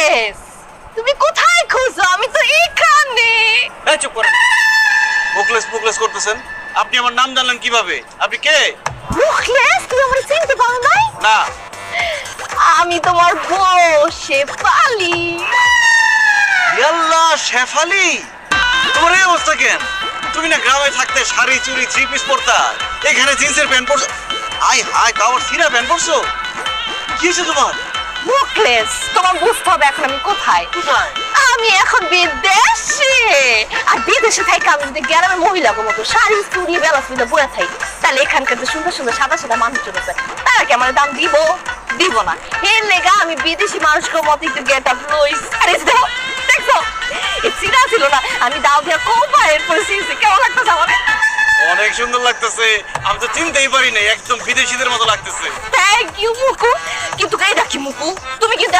মুকলেশ, তুমি কোথায় খুঁজো? আমি তো এখানে। এই চুপ করেন। মুখলেস মুখলেস করতেছেন। আপনি আমার নাম জানলেন কিভাবে? আপনি কে? মুকলেশ, তুমি আমার চিনতে পারো নাই? না। আমি তোমার বউ শেফালি। ইয়াল্লা শেফালি, তোমার এই অবস্থা কেন? তুমি না গ্রামে থাকতে শাড়ি চুড়ি থ্রি পিস পরতা, এখানে জিন্সের pant পরছো। I high, কাওয়ার Sira pant পরছো। কি হয়েছে তোমার? মুকলেশ, তোমার বুঝতে হবে এখন আমি কোথায়। কোথায়? আমি এখন বিদেশে। আর বিদেশে থাকি আমি যদি গ্রামের মহিলার মতো শাড়ি চুড়ি বেলা চুড়ি বয়ে থাকি, তাহলে এখানকার যে সুন্দর সুন্দর সাদা সাদা মানুষজন আছে তারা কি আমার দাম দিব? দিব না। এর লেগা আমি বিদেশি মানুষকে মতো একটু গেট আপ লইস। আরে দেখো, দেখছো এই চিনা ছিল না, আমি দাও দিয়া কোপা এরপরে চিনছি। কেমন লাগতেছে আমার? অনেক সুন্দর লাগতেছে। আমি তো চিনতেই পারি নাই, একদম বিদেশিদের মতো লাগতেছে। Thank you Muku. কিন্তু এইটা কি মুকু? তুমি কিন্তু